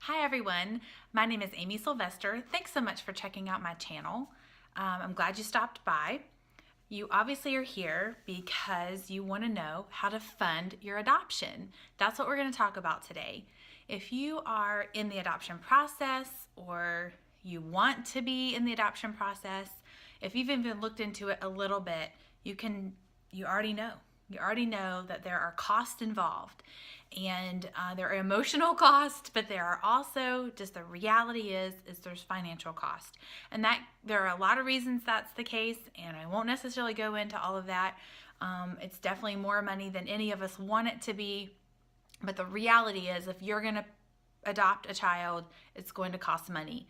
Hi everyone, my name is Amy Sylvestre. Thanks so much for checking out my channel. I'm glad you stopped by. You obviously are here because you want to know how to fund your adoption. That's what we're going to talk about today. If you are in the adoption process or you want to be in the adoption process, if you've even looked into it a little bit, you already know. You already know that there are costs involved, and there are emotional costs, but there are also just the reality is there's financial cost, and that there are a lot of reasons that's the case, and I won't necessarily go into all of that. It's definitely more money than any of us want it to be, but the reality is if you're going to adopt a child, it's going to cost money.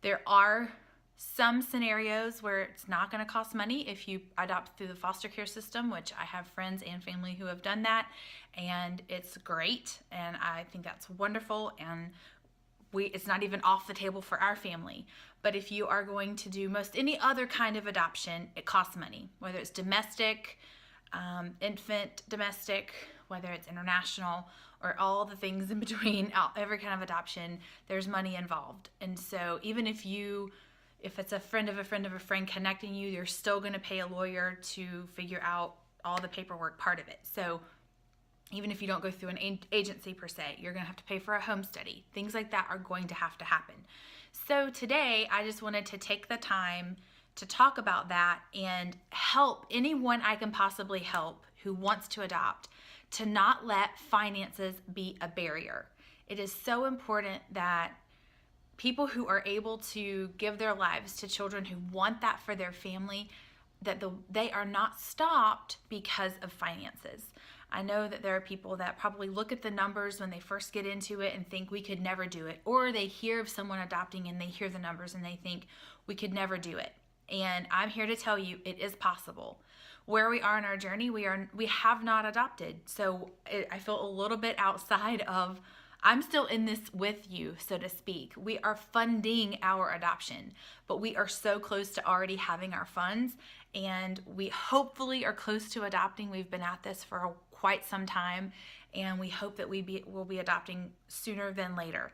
There are some scenarios where it's not going to cost money if you adopt through the foster care system, which I have friends and family who have done that, and it's great, and I think that's wonderful, and it's not even off the table for our family. But if you are going to do most any other kind of adoption, it costs money, whether it's domestic, infant domestic, whether it's international, or all the things in between. Every kind of adoption, there's money involved. And so even if it's a friend of a friend of a friend connecting you, you're still going to pay a lawyer to figure out all the paperwork part of it. So even if you don't go through an agency per se, you're going to have to pay for a home study. Things like that are going to have to happen. So today, I just wanted to take the time to talk about that and help anyone I can possibly help who wants to adopt to not let finances be a barrier. It is so important that people who are able to give their lives to children who want that for their family, that they are not stopped because of finances. I know that there are people that probably look at the numbers when they first get into it and think we could never do it, or they hear of someone adopting and they hear the numbers and they think we could never do it. And I'm here to tell you it is possible. Where we are in our journey, we have not adopted. So I feel a little bit outside of, I'm still in this with you, so to speak. We are funding our adoption, but we are so close to already having our funds, and we hopefully are close to adopting. We've been at this for quite some time, and we hope that we'll be adopting sooner than later.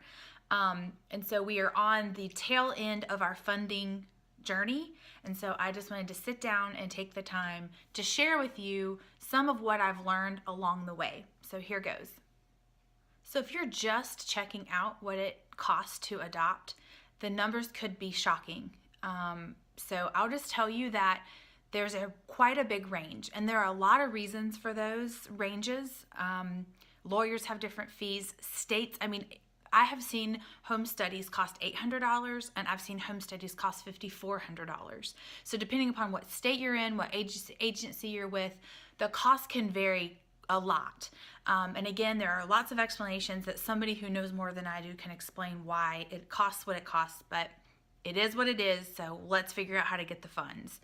And so we are on the tail end of our funding journey, and so I just wanted to sit down and take the time to share with you some of what I've learned along the way. So here goes. So if you're just checking out what it costs to adopt, the numbers could be shocking. So I'll just tell you that there's quite a big range, and there are a lot of reasons for those ranges. Lawyers have different fees. States, I have seen home studies cost $800, and I've seen home studies cost $5,400. So depending upon what state you're in, what agency you're with, the cost can vary a lot. And again, there are lots of explanations that somebody who knows more than I do can explain why it costs what it costs, but it is what it is, so let's figure out how to get the funds.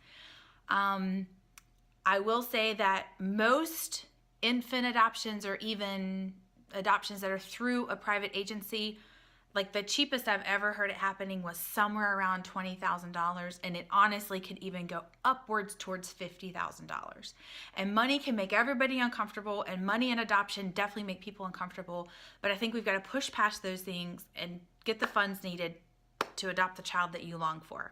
I will say that most infant adoptions, or even adoptions that are through a private agency, like the cheapest I've ever heard it happening was somewhere around $20,000, and it honestly could even go upwards towards $50,000. And money can make everybody uncomfortable, and money and adoption definitely make people uncomfortable, but I think we've got to push past those things and get the funds needed to adopt the child that you long for.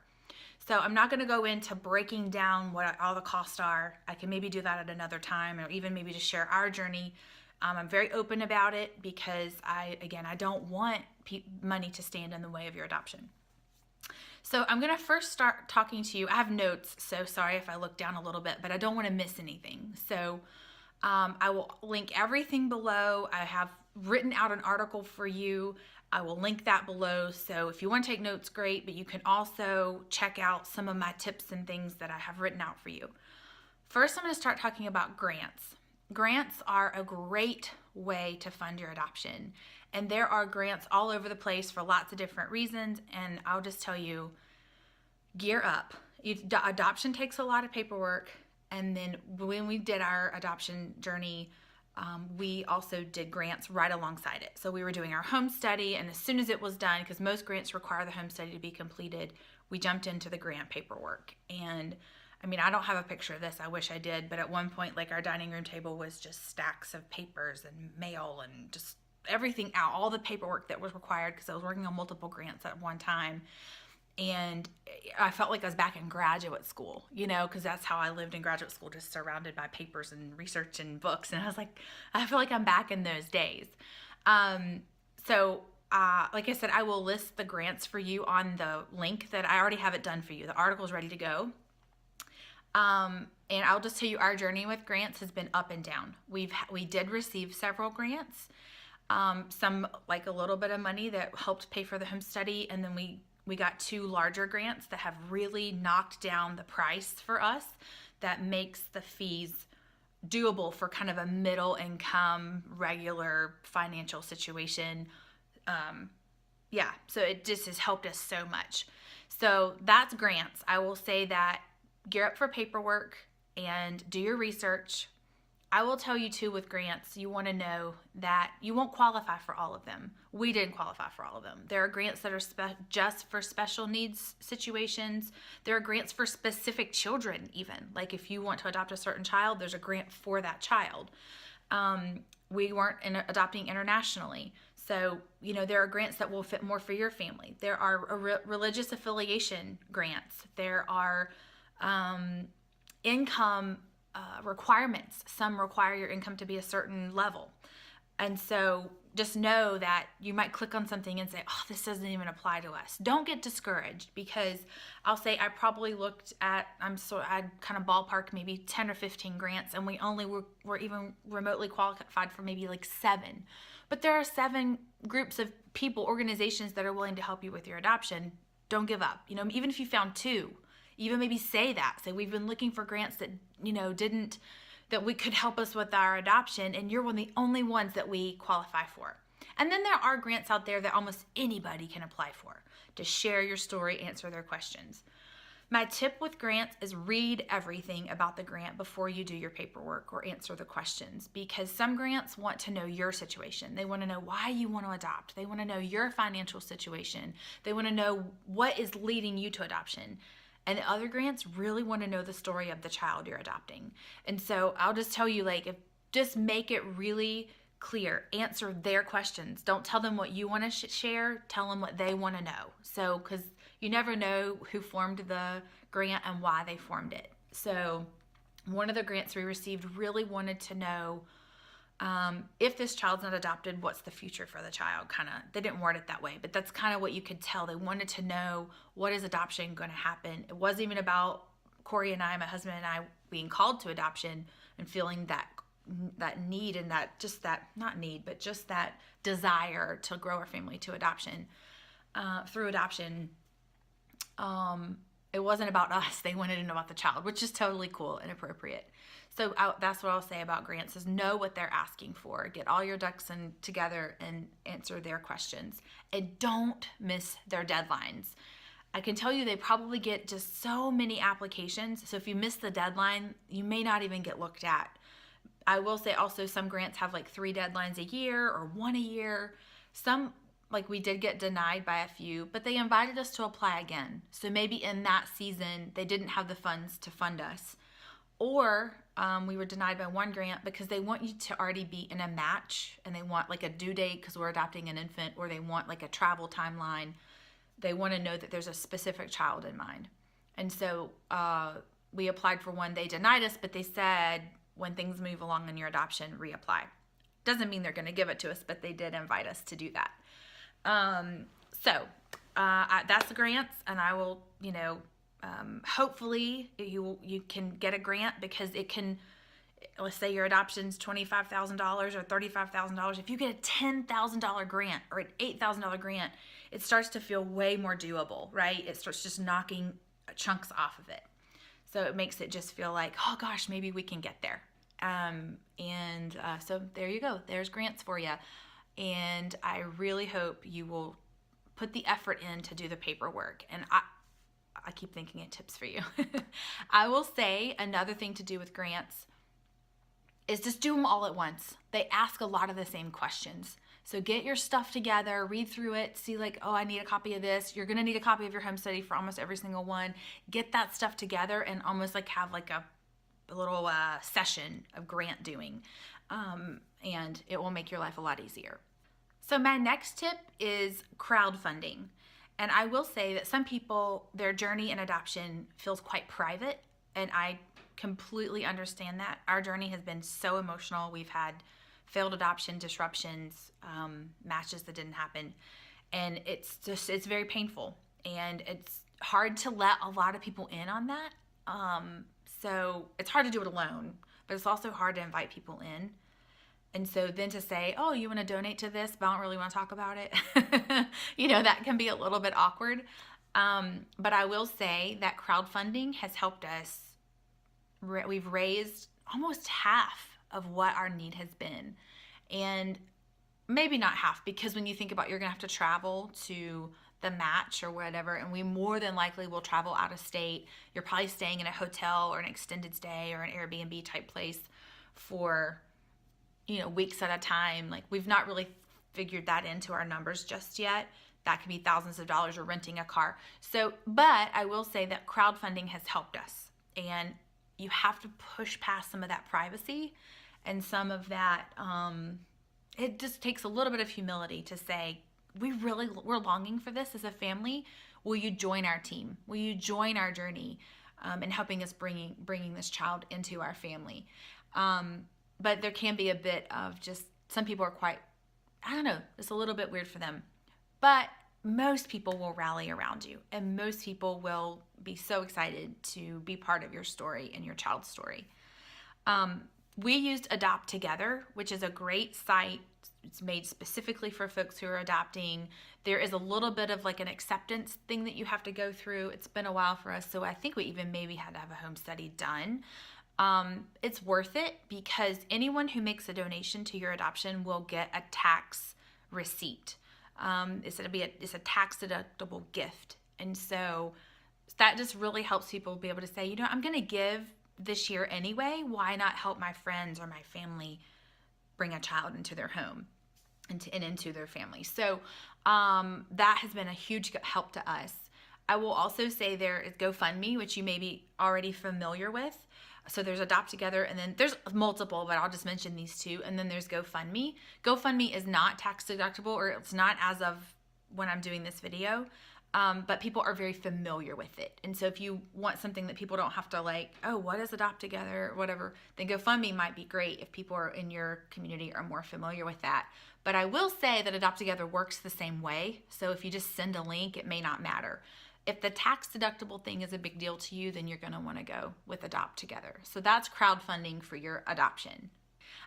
So I'm not going to go into breaking down what all the costs are. I can maybe do that at another time, or even maybe just share our journey. I'm very open about it because I don't want money to stand in the way of your adoption. So I'm going to first start talking to you. I have notes, so sorry if I look down a little bit, but I don't want to miss anything. So I will link everything below. I have written out an article for you. I will link that below. So if you want to take notes, great, but you can also check out some of my tips and things that I have written out for you. First, I'm going to start talking about grants. Grants are a great way to fund your adoption, and there are grants all over the place for lots of different reasons, and I'll just tell you, gear up. Adoption takes a lot of paperwork, and then when we did our adoption journey, we also did grants right alongside it. So we were doing our home study, and as soon as it was done, because most grants require the home study to be completed, we jumped into the grant paperwork. And I don't have a picture of this. I wish I did. But at one point, like, our dining room table was just stacks of papers and mail and just everything out, all the paperwork that was required, because I was working on multiple grants at one time. And I felt like I was back in graduate school, because that's how I lived in graduate school, just surrounded by papers and research and books. And I was like, I feel like I'm back in those days. Like I said, I will list the grants for you on the link that I already have it done for you. The article is ready to go. And I'll just tell you, our journey with grants has been up and down. We did receive several grants, some like a little bit of money that helped pay for the home study, and then we got 2 larger grants that have really knocked down the price for us. That makes the fees doable for kind of a middle income, regular financial situation. So it just has helped us so much. So that's grants. I will say that gear up for paperwork and do your research. I will tell you too, with grants, you want to know that you won't qualify for all of them. We didn't qualify for all of them. There are grants that are just for special needs situations. There are grants for specific children even. Like if you want to adopt a certain child, there's a grant for that child. We weren't adopting internationally. So, there are grants that will fit more for your family. There are religious affiliation grants. There are income requirements. Some require your income to be a certain level. And so just know that you might click on something and say, oh, this doesn't even apply to us. Don't get discouraged, because I'll say I probably looked at, I'd kind of ballpark maybe 10 or 15 grants, and we only were even remotely qualified for maybe like 7. But there are 7 groups of people, organizations that are willing to help you with your adoption. Don't give up. Even if you found 2, even maybe say we've been looking for grants that, that we could help us with our adoption, and you're one of the only ones that we qualify for. And then there are grants out there that almost anybody can apply for, to share your story, answer their questions. My tip with grants is read everything about the grant before you do your paperwork or answer the questions, because some grants want to know your situation. They want to know why you want to adopt. They want to know your financial situation. They want to know what is leading you to adoption. And the other grants really want to know the story of the child you're adopting. And so I'll just tell you, just make it really clear. Answer their questions. Don't tell them what you want to share. Tell them what they want to know. So, because you never know who formed the grant and why they formed it. So one of the grants we received really wanted to know if this child's not adopted, what's the future for the child? They didn't word it that way, but that's kind of what you could tell. They wanted to know, what is adoption going to happen? It wasn't even about Corey and I, my husband and I, being called to adoption and feeling that need and that desire to grow our family to adoption, through adoption. It wasn't about us. They wanted to know about the child, which is totally cool and appropriate. So that's what I'll say about grants, is know what they're asking for. Get all your ducks together and answer their questions. And don't miss their deadlines. I can tell you they probably get just so many applications. So if you miss the deadline, you may not even get looked at. I will say also, some grants have 3 deadlines a year or 1 a year. Some, we did get denied by a few, but they invited us to apply again. So maybe in that season, they didn't have the funds to fund us. Or we were denied by one grant because they want you to already be in a match, and they want a due date because we're adopting an infant, or they want a travel timeline. They want to know that there's a specific child in mind. And so we applied for one. They denied us, but they said, when things move along in your adoption, reapply. Doesn't mean they're going to give it to us, but they did invite us to do that. That's the grants, and I will, hopefully you can get a grant, because it can, let's say your adoption's $25,000 or $35,000. If you get a $10,000 grant or an $8,000 grant, it starts to feel way more doable, right? It starts just knocking chunks off of it. So it makes it just feel like, oh gosh, maybe we can get there. So there you go. There's grants for you. And I really hope you will put the effort in to do the paperwork. And I keep thinking of tips for you. I will say another thing to do with grants is just do them all at once. They ask a lot of the same questions. So get your stuff together, read through it, see I need a copy of this. You're going to need a copy of your home study for almost every single one. Get that stuff together and almost have a little session of grant doing. And it will make your life a lot easier. So my next tip is crowdfunding. And I will say that some people, their journey in adoption feels quite private, and I completely understand that. Our journey has been so emotional. We've had failed adoption disruptions, matches that didn't happen, and it's very painful, and it's hard to let a lot of people in on that. So it's hard to do it alone, but it's also hard to invite people in. And so then to say, oh, you want to donate to this, but I don't really want to talk about it, that can be a little bit awkward. But I will say that crowdfunding has helped us. We've raised almost half of what our need has been. And maybe not half, because when you think about you're going to have to travel to the match or whatever, and we more than likely will travel out of state. You're probably staying in a hotel or an extended stay or an Airbnb type place for weeks at a time. Like, we've not really figured that into our numbers just yet. That could be thousands of dollars, or renting a car. So, but I will say that crowdfunding has helped us, and you have to push past some of that privacy and some of that. It just takes a little bit of humility to say, we're longing for this as a family. Will you join our team? Will you join our journey in helping us bringing this child into our family? But there can be a bit of just, some people are quite, I don't know, it's a little bit weird for them. But most people will rally around you, and most people will be so excited to be part of your story and your child's story. We used Adopt Together, which is a great site. It's made specifically for folks who are adopting. There is a little bit of like an acceptance thing that you have to go through. It's been a while for us, so I think we even maybe had to have a home study done. It's worth it, because anyone who makes a donation to your adoption will get a tax receipt. It's a tax deductible gift. And so that just really helps people be able to say, I'm going to give this year anyway. Why not help my friends or my family bring a child into their home and into their family? So that has been a huge help to us. I will also say there is GoFundMe, which you may be already familiar with. So there's Adopt Together, and then there's multiple, but I'll just mention these two. And then there's GoFundMe. GoFundMe is not tax deductible, or it's not as of when I'm doing this video, but people are very familiar with it. And so if you want something that people don't have to like, oh, what is Adopt Together or whatever, then GoFundMe might be great if people are in your community are more familiar with that. But I will say that Adopt Together works the same way. So if you just send a link, it may not matter. If the tax deductible thing is a big deal to you, then you're going to want to go with Adopt Together. So that's crowdfunding for your adoption.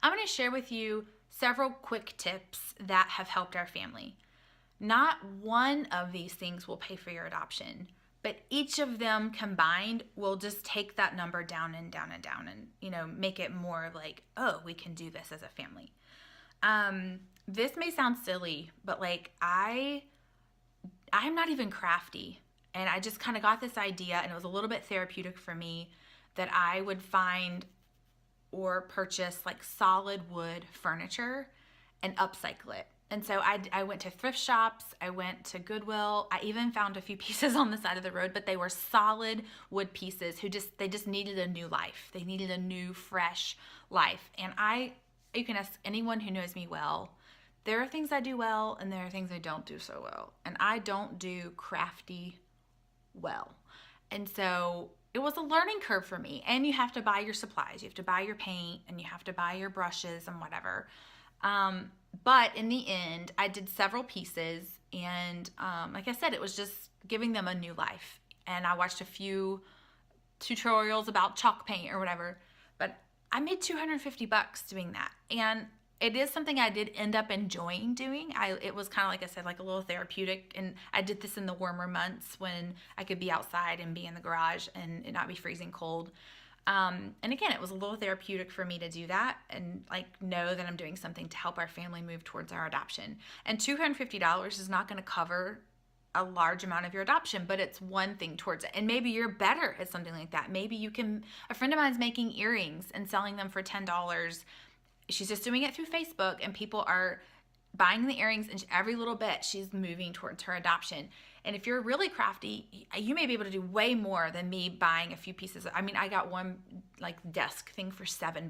I'm going to share with you several quick tips that have helped our family. Not one of these things will pay for your adoption, but each of them combined will just take that number down and down and down, and make it more like, oh, we can do this as a family. This may sound silly, but like I'm not even crafty. And I just kind of got this idea, and it was a little bit therapeutic for me, that I would find or purchase like solid wood furniture and upcycle it. And so I went to thrift shops, I went to Goodwill, I even found a few pieces on the side of the road, but they were solid wood pieces they just needed a new life. They needed a new, fresh life. And you can ask anyone who knows me well, there are things I do well, and there are things I don't do so well. And I don't do crafty well. And so it was a learning curve for me. And you have to buy your supplies. You have to buy your paint, and you have to buy your brushes and whatever. But in the end, I did several pieces, and like I said, it was just giving them a new life. And I watched a few tutorials about chalk paint or whatever, but I made $250 doing that. And it is something I did end up enjoying doing. It was kind of, like I said, like a little therapeutic, and I did this in the warmer months when I could be outside and be in the garage and it not be freezing cold. And again, it was a little therapeutic for me to do that and like know that I'm doing something to help our family move towards our adoption. And $250 is not going to cover a large amount of your adoption, but it's one thing towards it. And maybe you're better at something like that. Maybe a friend of mine's making earrings and selling them for $10. She's just doing it through Facebook, and people are buying the earrings, and every little bit she's moving towards her adoption. And if you're really crafty, you may be able to do way more than me buying a few pieces. I mean, I got one like desk thing for $7.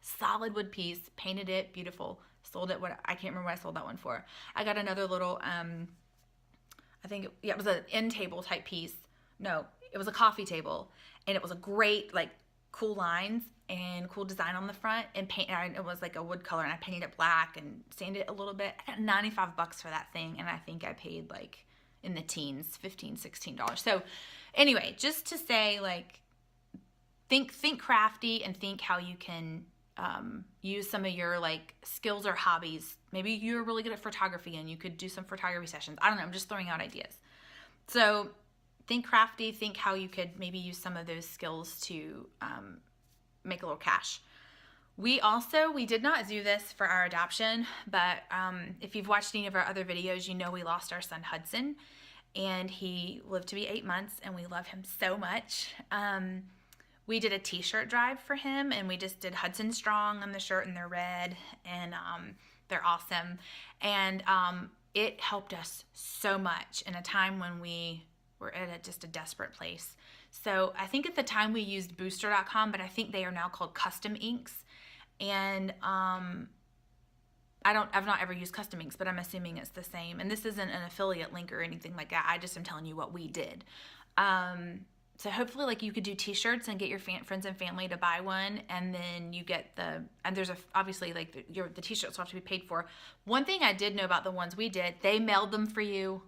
Solid wood piece, painted it beautiful, sold it. I can't remember what I sold that one for. I got another little, I think, it was an end table type piece. No, it was a coffee table. And it was a great, like, cool lines and cool design on the front. And it was like a wood color. And I painted it black and sanded it a little bit. I got $95 for that thing. And I think I paid, like, in the teens, $15, $16. So anyway, just to say, like, think crafty and think how you can use some of your, like, skills or hobbies. Maybe you're really good at photography and you could do some photography sessions. I don't know. I'm just throwing out ideas. So think crafty, think how you could maybe use some of those skills to make a little cash. We did not do this for our adoption, but if you've watched any of our other videos, you know we lost our son Hudson, and he lived to be 8 months, and we love him so much. We did a t-shirt drive for him, and we just did Hudson Strong on the shirt, and they're red, and they're awesome. And it helped us so much in a time when we were at just a desperate place. So I think at the time we used booster.com, but I think they are now called Custom Inks. And I've not ever used Custom Inks, but I'm assuming it's the same. And this isn't an affiliate link or anything like that. I just am telling you what we did. So hopefully, like, you could do t-shirts and get your friends and family to buy one, and then you get and there's obviously, like, the t-shirts will have to be paid for. One thing I did know about the ones we did, they mailed them for you.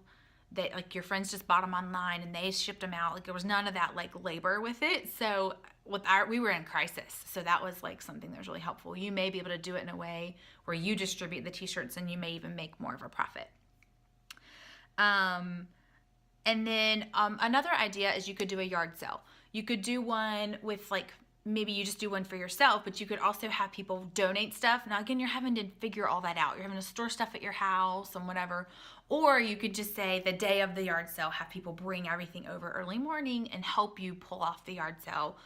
They, like, your friends just bought them online and they shipped them out. Like, there was none of that, like, labor with it. So we were in crisis. So that was, like, something that was really helpful. You may be able to do it in a way where you distribute the t-shirts and you may even make more of a profit. And then another idea is you could do a yard sale. You could do one with, like, maybe you just do one for yourself, but you could also have people donate stuff. Now, again, you're having to figure all that out. You're having to store stuff at your house and whatever. Or you could just say the day of the yard sale, have people bring everything over early morning and help you pull off the yard sale.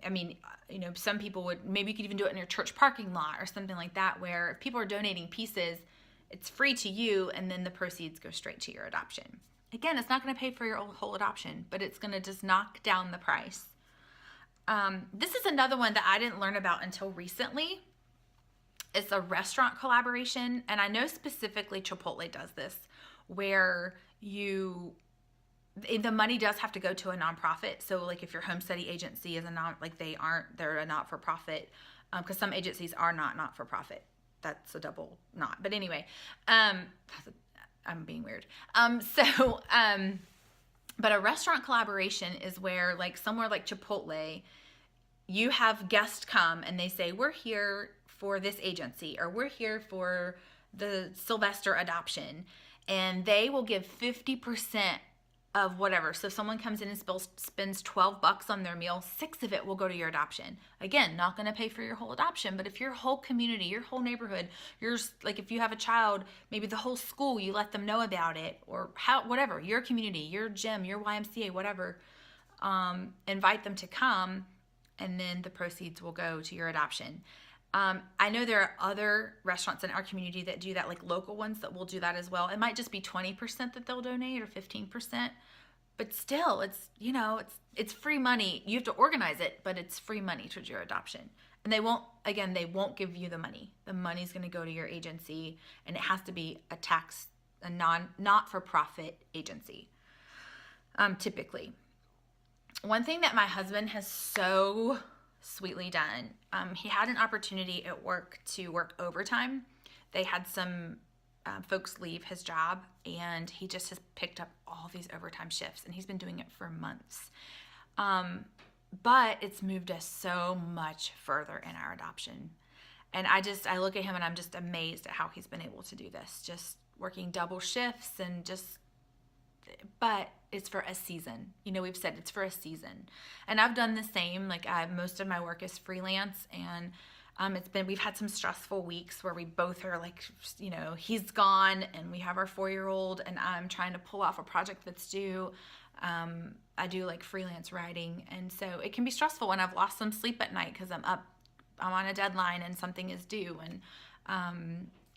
I mean, you know, some people maybe you could even do it in your church parking lot or something like that, where if people are donating pieces, it's free to you, and then the proceeds go straight to your adoption. Again, it's not going to pay for your whole adoption, but it's going to just knock down the price. This is another one that I didn't learn about until recently. It's a restaurant collaboration, and I know specifically Chipotle does this, where the money does have to go to a nonprofit. So, like, if your home study agency is they're a not-for-profit, because some agencies are not for profit. That's a double not. But anyway, I'm being weird. But a restaurant collaboration is where, like, somewhere like Chipotle, you have guests come and they say, we're here for this agency, or we're here for the Sylvestre adoption, and they will give 50% of whatever. So if someone comes in and spends $12 on their meal, 6 of it will go to your adoption. Again, not going to pay for your whole adoption, but if your whole community, your whole neighborhood, like, if you have a child, maybe the whole school, you let them know about it, or whatever, your community, your gym, your YMCA, whatever, invite them to come, and then the proceeds will go to your adoption. I know there are other restaurants in our community that do that, like local ones that will do that as well. It might just be 20% that they'll donate, or 15%, but still, it's free money. You have to organize it, but it's free money towards your adoption. And they won't give you the money. The money's going to go to your agency, and it has to be a not-for-profit agency, typically. One thing that my husband has so sweetly done, he had an opportunity at work to work overtime. They had some folks leave his job, and he just has picked up all these overtime shifts, and he's been doing it for months. But it's moved us so much further in our adoption. And I look at him and I'm just amazed at how he's been able to do this, just working double shifts but it's for a season. We've said it's for a season. And I've done the same. Like, most of my work is freelance, and we've had some stressful weeks where we both are like, he's gone and we have our 4-year-old, and I'm trying to pull off a project that's due. I do like freelance writing, and so it can be stressful when I've lost some sleep at night because I'm on a deadline and something is due, and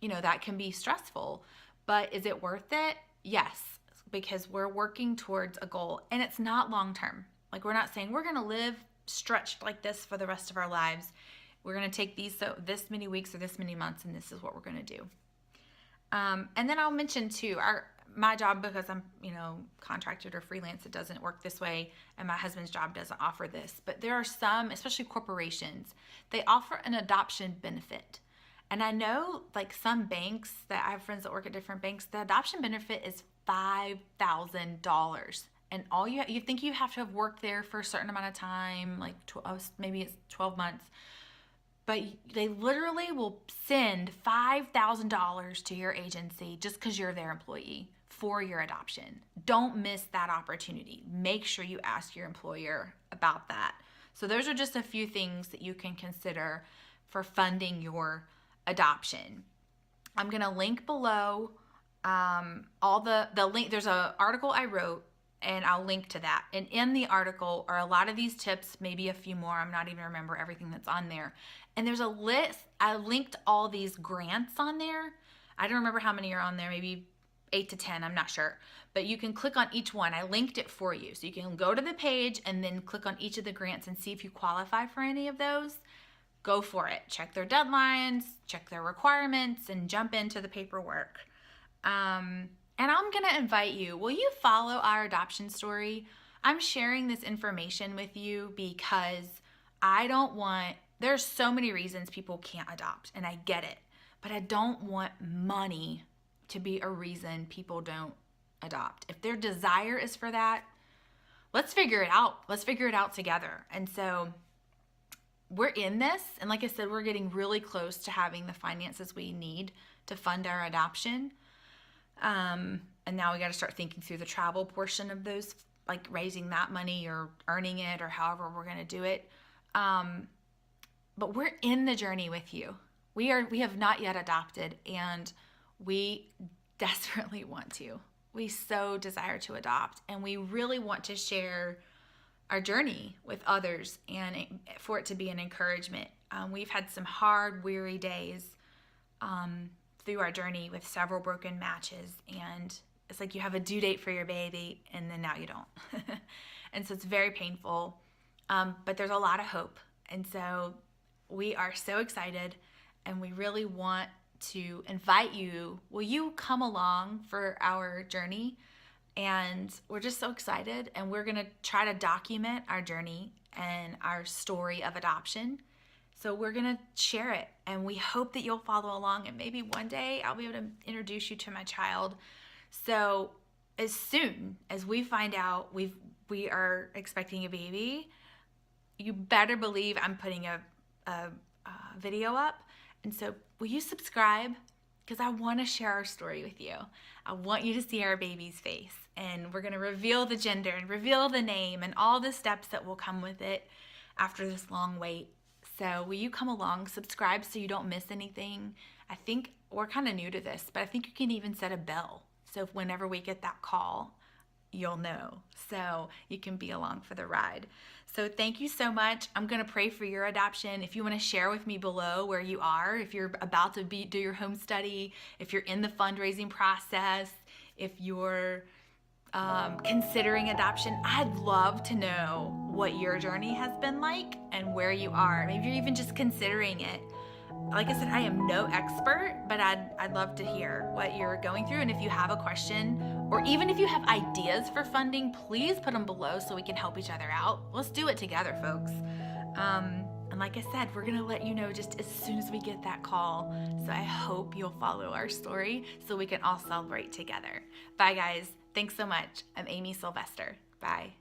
that can be stressful. But is it worth it? Yes, because we're working towards a goal, and it's not long term. Like, we're not saying we're going to live stretched like this for the rest of our lives. we're going to take these so this many weeks or this many months, and this is what we're going to do. And then I'll mention too, my job, because I'm, contracted or freelance, it doesn't work this way, and my husband's job doesn't offer this. But there are some, especially corporations, they offer an adoption benefit. And I know like some banks, that I have friends that work at different banks, the adoption benefit is $5,000. And you think you have to have worked there for a certain amount of time, like maybe it's 12 months. But they literally will send $5,000 to your agency just because you're their employee for your adoption. Don't miss that opportunity. Make sure you ask your employer about that. So those are just a few things that you can consider for funding your adoption. I'm going to link below all the link. There's an article I wrote, and I'll link to that. And in the article are a lot of these tips, maybe a few more. I'm not even remember everything that's on there. And there's a list. I linked all these grants on there. I don't remember how many are on there, maybe 8 to 10, I'm not sure. But you can click on each one. I linked it for you. So you can go to the page and then click on each of the grants and see if you qualify for any of those. Go for it. Check their deadlines, check their requirements, and jump into the paperwork. And I'm going to invite you, will you follow our adoption story? I'm sharing this information with you because there's so many reasons people can't adopt, and I get it, but I don't want money to be a reason people don't adopt. If their desire is for that, let's figure it out. Let's figure it out together. And so we're in this, and like I said, we're getting really close to having the finances we need to fund our adoption. And now we got to start thinking through the travel portion of those, like raising that money or earning it or however we're going to do it. But we're in the journey with you. We have not yet adopted, and we desperately want to. We so desire to adopt, and we really want to share our journey with others and for it to be an encouragement. We've had some hard, weary days through our journey with several broken matches, and it's like you have a due date for your baby and then now you don't. And so it's very painful, but there's a lot of hope. And so we are so excited, and we really want to invite you. Will you come along for our journey? And we're just so excited, and we're going to try to document our journey and our story of adoption. So we're going to share it, and we hope that you'll follow along, and maybe one day I'll be able to introduce you to my child. So as soon as we find out we are expecting a baby, you better believe I'm putting a video up. And so will you subscribe? Because I want to share our story with you. I want you to see our baby's face, and we're going to reveal the gender and reveal the name and all the steps that will come with it after this long wait. So will you come along, subscribe so you don't miss anything? I think we're kind of new to this, but I think you can even set a bell. So whenever we get that call, you'll know. So you can be along for the ride. So thank you so much. I'm going to pray for your adoption. If you want to share with me below where you are, if you're about to do your home study, if you're in the fundraising process, if you're considering adoption, I'd love to know what your journey has been like and where you are. Maybe you're even just considering it. Like I said, I am no expert, but I'd love to hear what you're going through. And if you have a question, or even if you have ideas for funding, please put them below so we can help each other out. Let's do it together, folks. And like I said, we're going to let you know just as soon as we get that call. So I hope you'll follow our story so we can all celebrate together. Bye, guys. Thanks so much. I'm Amy Sylvestre. Bye.